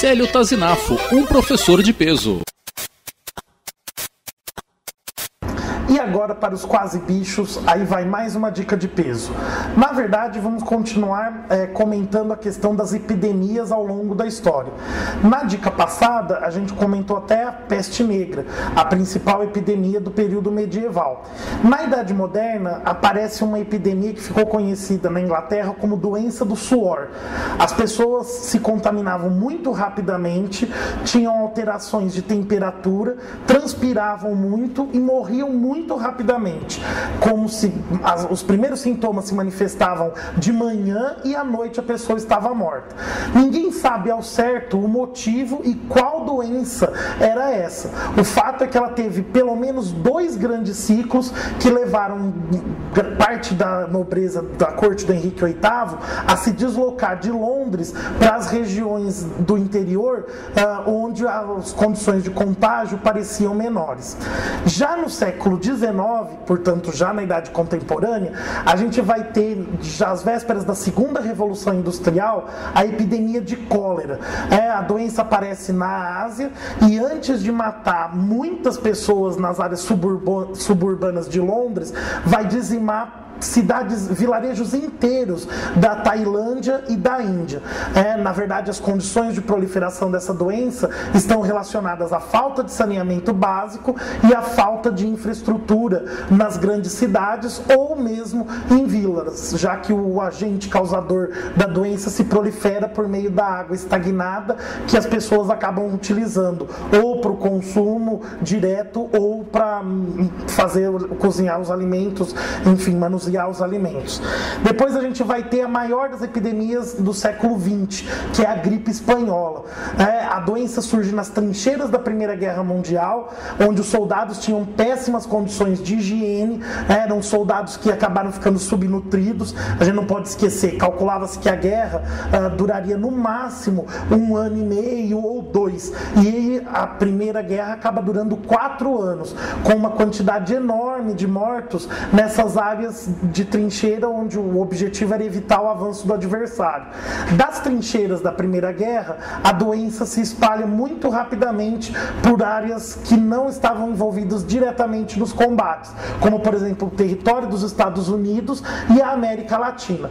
Célio Tazinafo, um professor de peso. E agora para os quase bichos, aí vai mais uma dica de peso. Na verdade, vamos continuar comentando a questão das epidemias ao longo da história. Na dica passada, a gente comentou até a peste negra, a principal epidemia do período medieval. Na Idade Moderna, aparece uma epidemia que ficou conhecida na Inglaterra como doença do suor. As pessoas se contaminavam muito rapidamente, tinham alterações de temperatura, transpiravam muito e morriam muito rapidamente, como se os primeiros sintomas se manifestavam de manhã e à noite a pessoa estava morta. Ninguém sabe ao certo o motivo e qual doença era essa. O fato é que ela teve pelo menos 2 grandes ciclos que levaram parte da nobreza da corte do Henrique VIII a se deslocar de Londres para as regiões do interior, onde as condições de contágio pareciam menores. Já no século XIX, portanto já na idade contemporânea, a gente vai ter, já às vésperas da segunda revolução industrial, a epidemia de cólera. A doença aparece na Ásia e antes de matar muitas pessoas nas áreas suburbanas de Londres, vai dizimar cidades, vilarejos inteiros da Tailândia e da Índia. Na verdade, as condições de proliferação dessa doença estão relacionadas à falta de saneamento básico e à falta de infraestrutura nas grandes cidades ou mesmo em vilas, já que o agente causador da doença se prolifera por meio da água estagnada que as pessoas acabam utilizando ou para o consumo direto ou para cozinhar os alimentos, enfim, manusear os alimentos. Depois a gente vai ter a maior das epidemias do século XX, que é a gripe espanhola. A doença surge nas trincheiras da Primeira Guerra Mundial, onde os soldados tinham péssimas condições de higiene, eram soldados que acabaram ficando subnutridos. A gente não pode esquecer, calculava-se que a guerra duraria no máximo 1 ano e meio ou 2, e a Primeira Guerra acaba durando 4 anos, com uma quantidade enorme de mortos nessas áreas de trincheira onde o objetivo era evitar o avanço do adversário. Das trincheiras da Primeira Guerra, a doença se espalha muito rapidamente por áreas que não estavam envolvidas diretamente nos combates, como por exemplo o território dos Estados Unidos e a América Latina.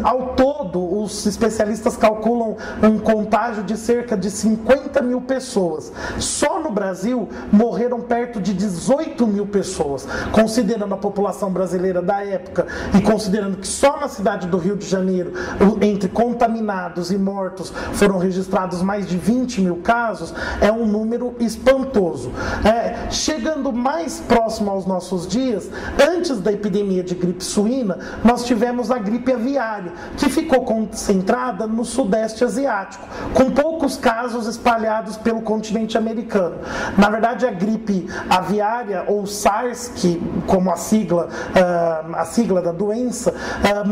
Ao todo, os especialistas calculam um contágio de cerca de 50 mil pessoas. Só no Brasil morreram perto de 18 mil pessoas, considerando a população brasileira da época e considerando que só na cidade do Rio de Janeiro, entre contaminados e mortos, foram registrados mais de 20 mil casos, é um número espantoso. Chegando mais próximo aos nossos dias, antes da epidemia de gripe suína, nós tivemos a gripe aviária, que ficou concentrada no Sudeste Asiático, com poucos casos espalhados pelo continente americano. Na verdade, a gripe aviária, ou SARS, que como a sigla da doença,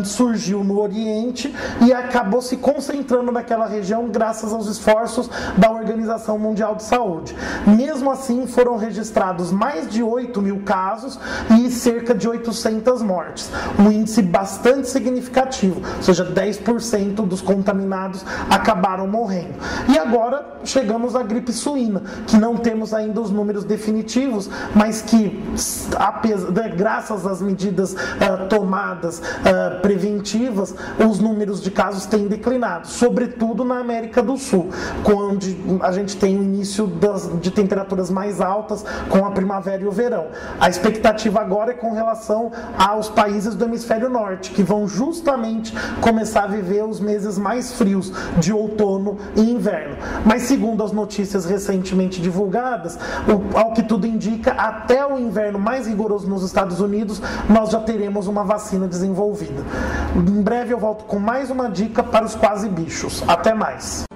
surgiu no Oriente e acabou se concentrando naquela região graças aos esforços da Organização Mundial de Saúde. Mesmo assim, foram registrados mais de 8 mil casos e cerca de 800 mortes, um índice bastante significativo, ou seja, 10% dos contaminados acabaram morrendo. E agora chegamos à gripe suína, que não temos ainda os números definitivos, mas que, graças às medidas tomadas preventivas, os números de casos têm declinado, sobretudo na América do Sul, onde a gente tem o início de temperaturas mais altas com a primavera e o verão. A expectativa agora é com relação aos países do hemisfério norte, que vão justamente começar a viver os meses mais frios de outono e inverno. Mas segundo as notícias recentemente divulgadas, ao que tudo indica, até o inverno mais rigoroso nos Estados Unidos, nós já teremos uma vacina desenvolvida. Em breve eu volto com mais uma dica para os quase bichos. Até mais!